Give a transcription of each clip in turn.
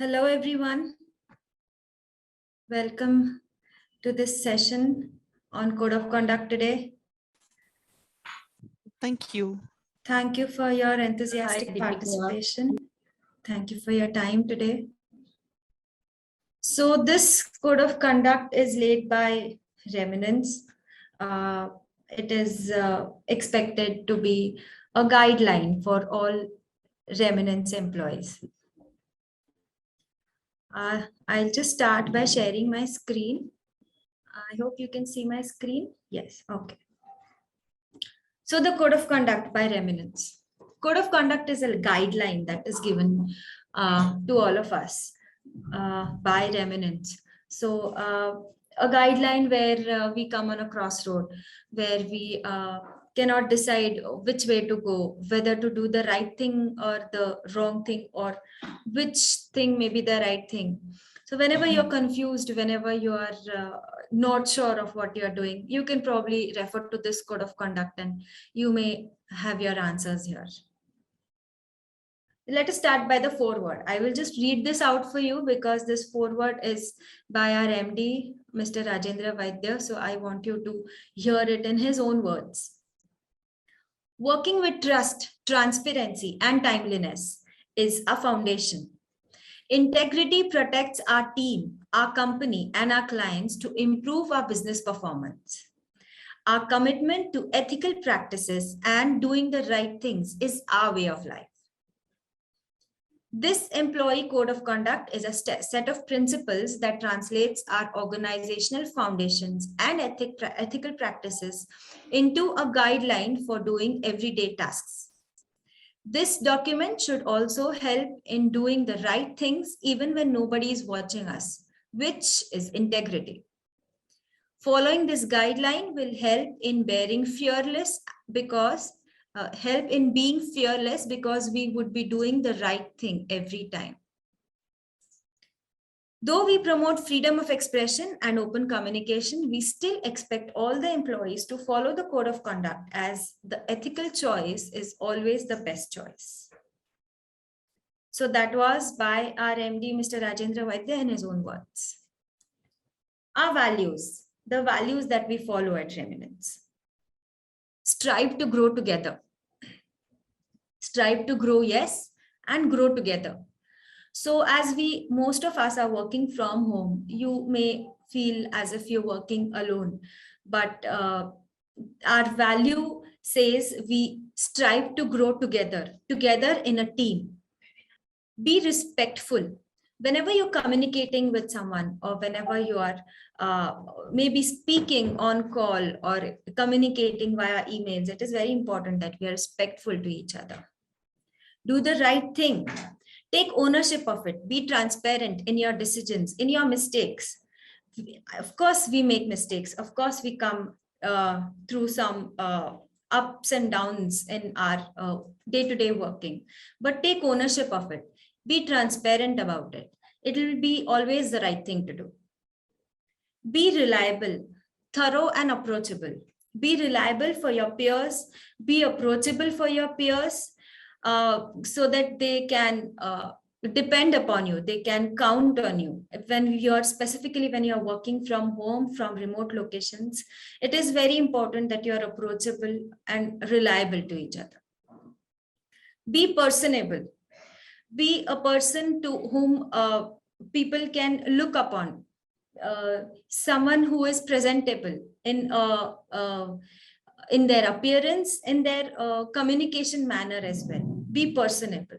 Hello, everyone. Welcome to this session on Code of Conduct today. Thank you. Thank you for your enthusiastic participation. Thank you for your time today. So this Code of Conduct is laid by Remunance. It is expected to be a guideline for all Remunance employees. I'll just start by sharing my screen. I hope you can see my screen. Yes, okay. So the Code of Conduct by Remunance. Code of Conduct is a guideline that is given to all of us by Remunance. So a guideline where we come on a crossroad, where we cannot decide which way to go, whether to do the right thing or the wrong thing, or which thing may be the right thing. So whenever you're confused, whenever you are not sure of what you're doing, you can probably refer to this Code of Conduct and you may have your answers here. Let us start by the foreword. I will just read this out for you because this foreword is by our MD, Mr. Rajendra Vaidya. So I want you to hear it in his own words. Working with trust, transparency, and timeliness is a foundation. Integrity protects our team, our company, and our clients to improve our business performance. Our commitment to ethical practices and doing the right things is our way of life. This employee code of conduct is a set of principles that translates our organizational foundations and ethical practices into a guideline for doing everyday tasks. This document should also help in doing the right things even when nobody is watching us, which is integrity. Following this guideline will help in being fearless because we would be doing the right thing every time. Though we promote freedom of expression and open communication, we still expect all the employees to follow the code of conduct, as the ethical choice is always the best choice. So that was by our MD, Mr. Rajendra Vaidya, in his own words. Our values, the values that we follow at Remunance. Strive to grow together. Strive to grow, yes, and grow together. So as most of us are working from home, you may feel as if you're working alone, but our value says we strive to grow together in a team. Be respectful. Whenever you're communicating with someone, or whenever you are maybe speaking on call or communicating via emails, it is very important that we are respectful to each other. Do the right thing. Take ownership of it. Be transparent in your decisions, in your mistakes. Of course, we make mistakes. Of course, we come through some ups and downs in our day-to-day working. But take ownership of it. Be transparent about it. It will be always the right thing to do. Be reliable, thorough, and approachable. Be reliable for your peers. Be approachable for your peers. So that they can depend upon you, they can count on you. When you're working from home, from remote locations, it is very important that you're approachable and reliable to each other. Be personable. Be a person to whom people can look upon. Someone who is presentable in their appearance, in their communication manner as well. Be personable.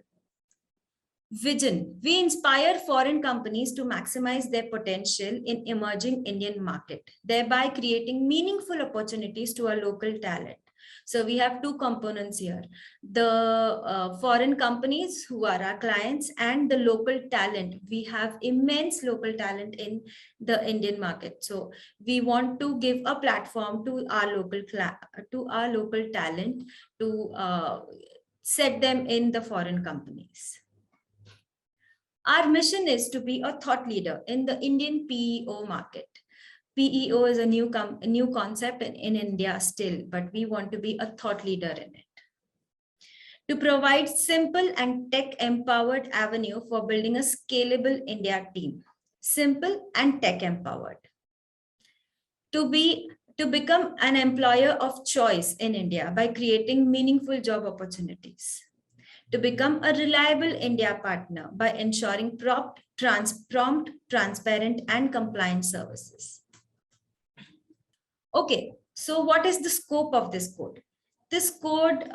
Vision. We inspire foreign companies to maximize their potential in emerging Indian market, thereby creating meaningful opportunities to our local talent. So we have two components here, the foreign companies who are our clients and the local talent. We have immense local talent in the Indian market. So we want to give a platform to our local talent to set them in the foreign companies. Our mission is to be a thought leader in the Indian PEO market. PEO is a new concept in India still, but we want to be a thought leader in it. To provide simple and tech-empowered avenue for building a scalable India team. Simple and tech-empowered. To become an employer of choice in India by creating meaningful job opportunities. To become a reliable India partner by ensuring prompt, transparent, and compliant services. Okay, so what is the scope of this code? This code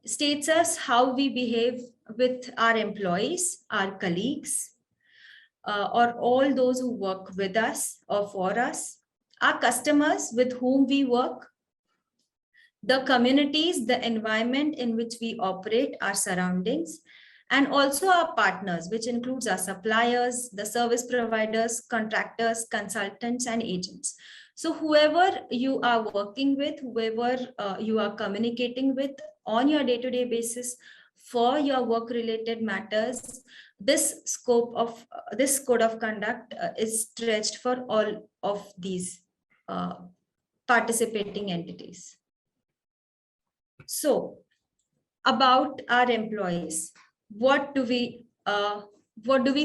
states us how we behave with our employees, our colleagues, or all those who work with us or for us, our customers with whom we work, the communities, the environment in which we operate, our surroundings, and also our partners, which includes our suppliers, the service providers, contractors, consultants, and agents. So whoever you are working with, whoever you are communicating with on your day-to-day basis for your work-related matters, this scope of this code of conduct is stretched for all of these participating entities. So about our employees, what do we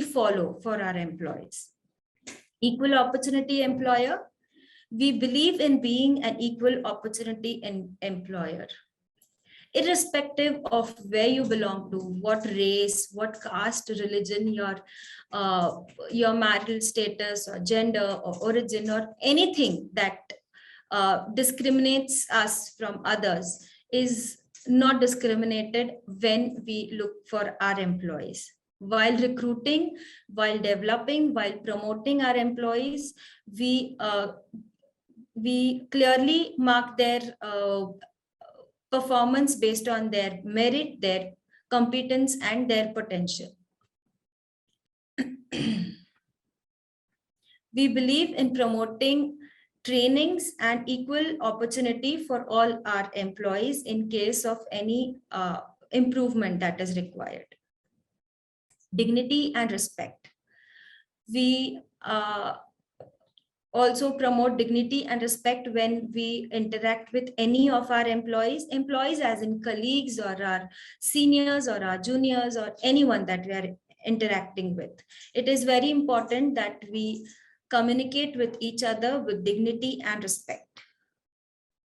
follow for our employees? Equal opportunity employer. We believe in being an equal opportunity employer, irrespective of where you belong to, what race, what caste, religion, your marital status or gender or origin or anything that discriminates us from others is not discriminated when we look for our employees. While recruiting, while developing, while promoting our employees, we clearly mark their performance based on their merit, their competence, and their potential. We believe in promoting trainings and equal opportunity for all our employees in case of any improvement that is required. Dignity and respect. We also promote dignity and respect when we interact with any of our employees as in colleagues or our seniors or our juniors or anyone that we are interacting with. It is very important that we communicate with each other with dignity and respect.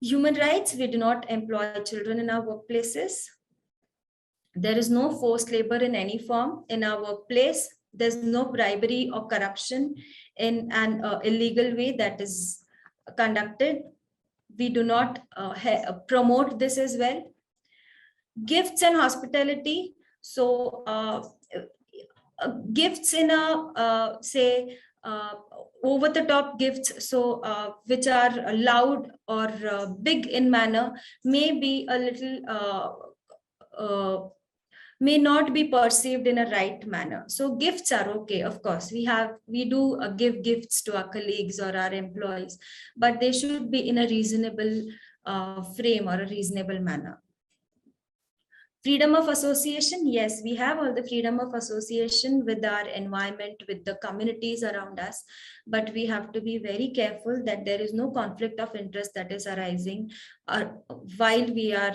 Human rights, we do not employ children in our workplaces. There is no forced labor in any form in our workplace. There's no bribery or corruption in an illegal way that is conducted. We do not promote this as well. Gifts and hospitality. So gifts in a, say, over the top gifts, so which are loud or big in manner, may be a little may not be perceived in a right manner. So gifts are okay, of course. We do give gifts to our colleagues or our employees, but they should be in a reasonable frame or a reasonable manner. Freedom of association, yes, we have all the freedom of association with our environment, with the communities around us, but we have to be very careful that there is no conflict of interest that is arising while we are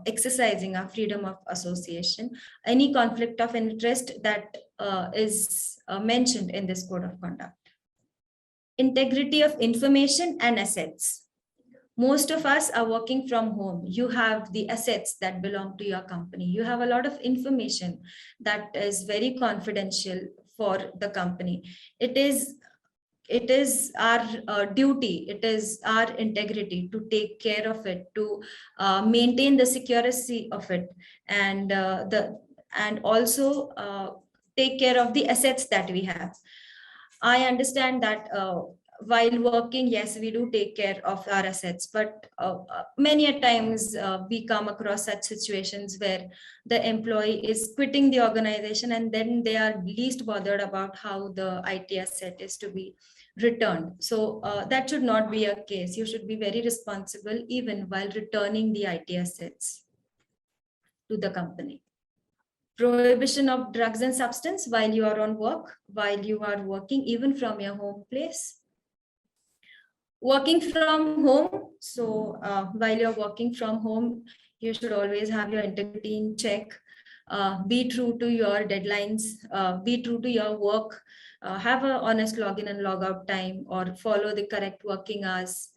exercising our freedom of association. Any conflict of interest that is mentioned in this code of conduct. Integrity of information and assets. Most of us are working from home. You have the assets that belong to your company. You have a lot of information that is very confidential for the company. It is our duty, it is our integrity to take care of it, to maintain the security of it, and also take care of the assets that we have. I understand that while working, yes, we do take care of our assets, but many a times we come across such situations where the employee is quitting the organization and then they are least bothered about how the IT asset is to be returned. So that should not be a case. You should be very responsible even while returning the IT assets to the company. Prohibition of drugs and substance while you are on work, while you are working, even from your home place. Working from home. So while you're working from home, You should always have your integrity in check. Be true to your deadlines, be true to your work, have an honest login and log out time, or follow the correct working hours.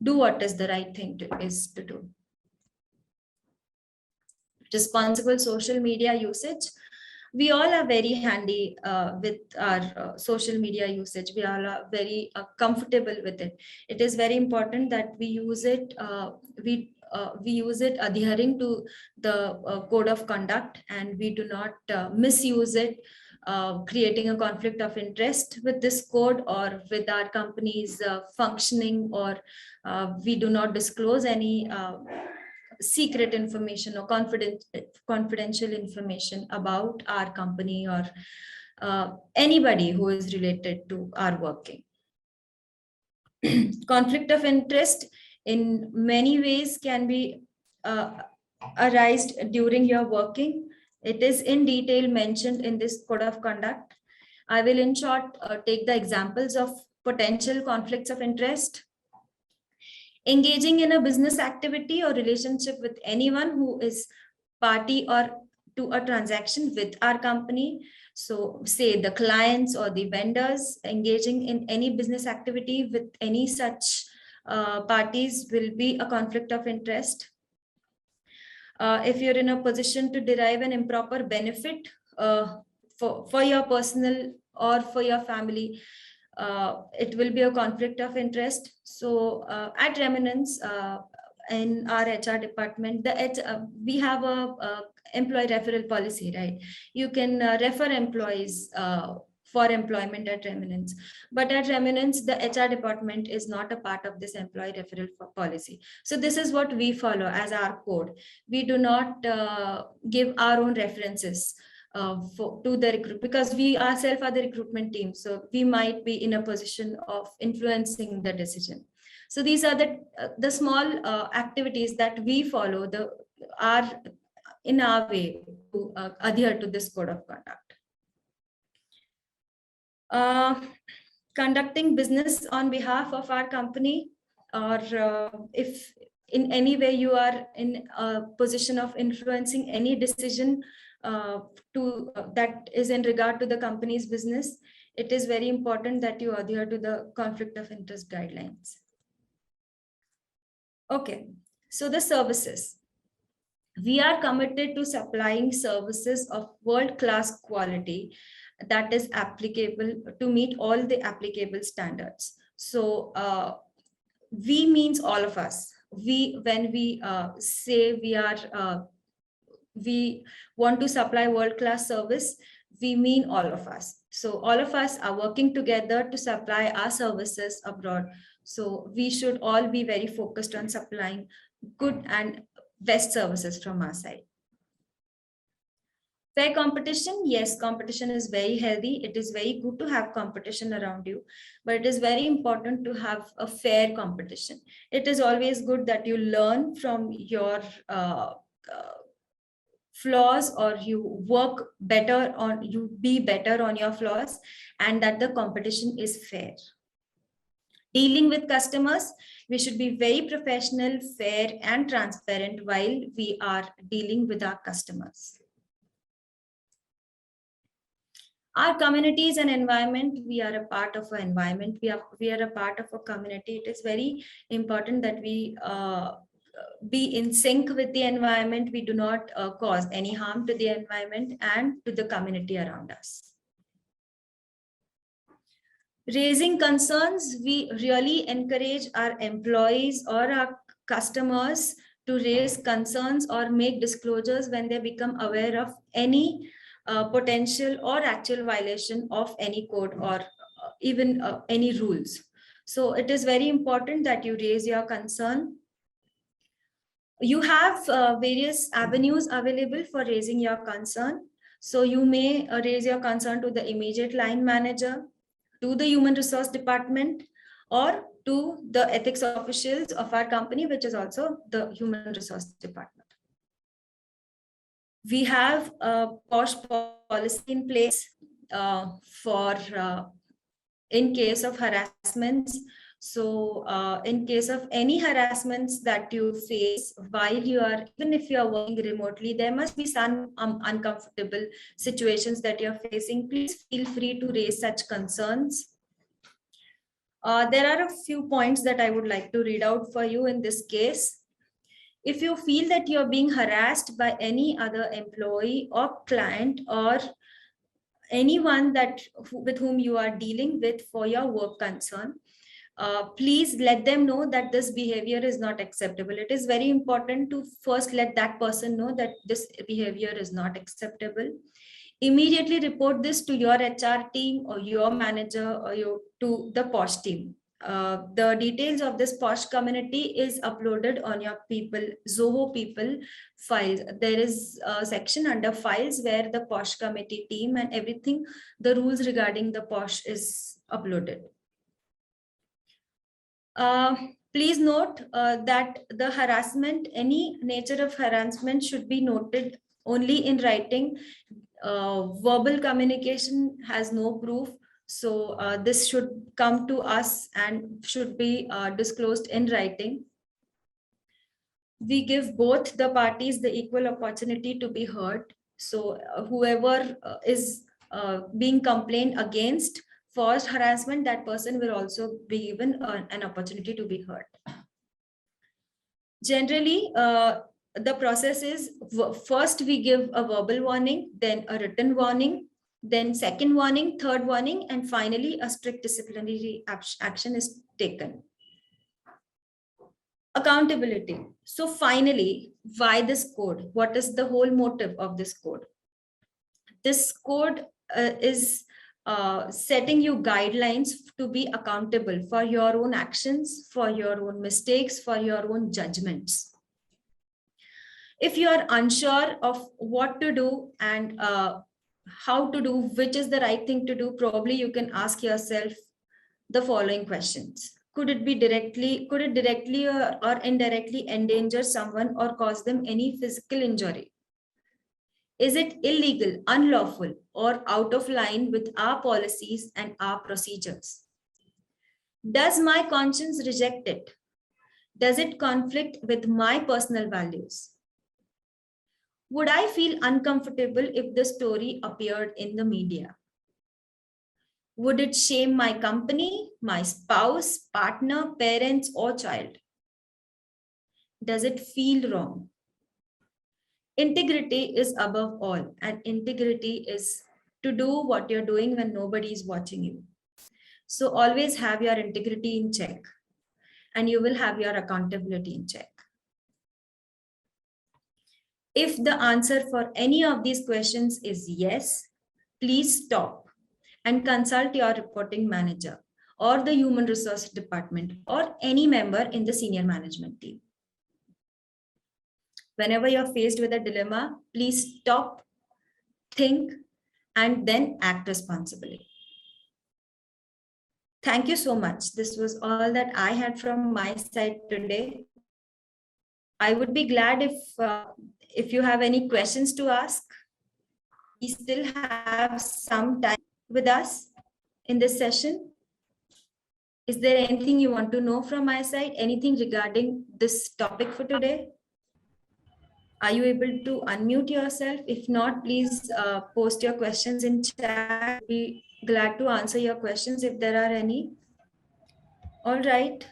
Do what is the right thing to do. Responsible social media usage. We all are very handy with our social media usage. We all are very comfortable with it. It is very important that we use it. We use it adhering to the code of conduct, and we do not misuse it, creating a conflict of interest with this code or with our company's functioning, or we do not disclose any secret information or confidential information about our company or anybody who is related to our working. Conflict of interest in many ways can be arised during your working. It is in detail mentioned in this code of conduct. I will in short take the examples of potential conflicts of interest. Engaging in a business activity or relationship with anyone who is party or to a transaction with our company. So say the clients or the vendors, engaging in any business activity with any such parties will be a conflict of interest. If you're in a position to derive an improper benefit for your personal or for your family, it will be a conflict of interest. So at Remunance, in our HR department, we have a employee referral policy, right? You can refer employees for employment at Remunance. But at Remunance, the HR department is not a part of this employee referral policy. So this is what we follow as our code. We do not give our own references to the recruit, because we ourselves are the recruitment team. So we might be in a position of influencing the decision. So these are the small activities that we follow in our way to adhere to this code of conduct. Conducting business on behalf of our company, or if in any way you are in a position of influencing any decision that is in regard to the company's business, it is very important that you adhere to the conflict of interest guidelines. Okay, so the services. We are committed to supplying services of world-class quality that is applicable to meet all the applicable standards. So we means all of us. When we say we want to supply world-class service, we mean all of us. So all of us are working together to supply our services abroad. So we should all be very focused on supplying good and best services from our side. Fair competition. Yes, competition is very healthy. It is very good to have competition around you, but it is very important to have a fair competition. It is always good that you learn from your flaws, or you work better on, you be better on your flaws, and that the competition is fair. Dealing with customers, we should be very professional, fair, and transparent while we are dealing with our customers. Our communities and environment, we are a part of an environment, we are a part of a community. It is very important that we be in sync with the environment. We do not cause any harm to the environment and to the community around us. Raising concerns, we really encourage our employees or our customers to raise concerns or make disclosures when they become aware of any potential or actual violation of any code or even any rules. So it is very important that you raise your concern. You have various avenues available for raising your concern. So you may raise your concern to the immediate line manager, to the human resource department, or to the ethics officials of our company, which is also the human resource department. We have a POSH policy in place for in case of harassments So in case of any harassments that you face while you are, even if you are working remotely, there must be some uncomfortable situations that you're facing. Please feel free to raise such concerns. There are a few points that I would like to read out for you in this case. If you feel that you're being harassed by any other employee or client or anyone with whom you are dealing with for your work concern, please let them know that this behavior is not acceptable. It is very important to first let that person know that this behavior is not acceptable. Immediately report this to your HR team or your manager or to the POSH team. The details of this POSH community is uploaded on your Zoho people files. There is a section under files where the POSH committee team and everything, the rules regarding the POSH is uploaded. Please note that the harassment, any nature of harassment should be noted only in writing. Verbal communication has no proof. So this should come to us and should be disclosed in writing. We give both the parties the equal opportunity to be heard. So whoever is being complained against for harassment, that person will also be given an opportunity to be heard. Generally, the process is first we give a verbal warning, then a written warning, then second warning, third warning, and finally a strict disciplinary action is taken. Accountability. So finally, why this code? What is the whole motive of this code? This code is setting you guidelines to be accountable for your own actions, for your own mistakes, for your own judgments. If you are unsure of what to do and how to do, which is the right thing to do, probably you can ask yourself the following questions. Could it directly or indirectly endanger someone or cause them any physical injury? Is it illegal, unlawful, or out of line with our policies and our procedures? Does my conscience reject it? Does it conflict with my personal values? Would I feel uncomfortable if the story appeared in the media? Would it shame my company, my spouse, partner, parents, or child? Does it feel wrong? Integrity is above all, and integrity is to do what you're doing when nobody is watching you. So always have your integrity in check, and you will have your accountability in check. If the answer for any of these questions is yes, please stop and consult your reporting manager or the human resource department or any member in the senior management team. Whenever you're faced with a dilemma, please stop, think, and then act responsibly. Thank you so much. This was all that I had from my side today. I would be glad if you have any questions to ask. We still have some time with us in this session. Is there anything you want to know from my side? Anything regarding this topic for today? Are you able to unmute yourself? If not, please post your questions in chat. I'll be glad to answer your questions if there are any. All right.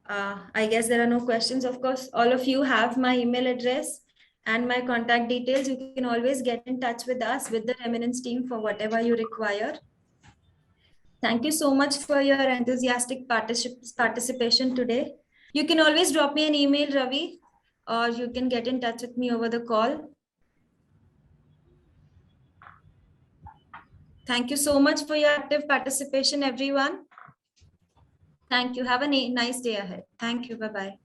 I guess there are no questions. Of course, all of you have my email address and my contact details. You can always get in touch with us, with the Remunance team, for whatever you require. Thank you so much for your enthusiastic participation today. You can always drop me an email, Ravi, or you can get in touch with me over the call. Thank you so much for your active participation, everyone. Thank you. Have a nice day ahead. Thank you. Bye-bye.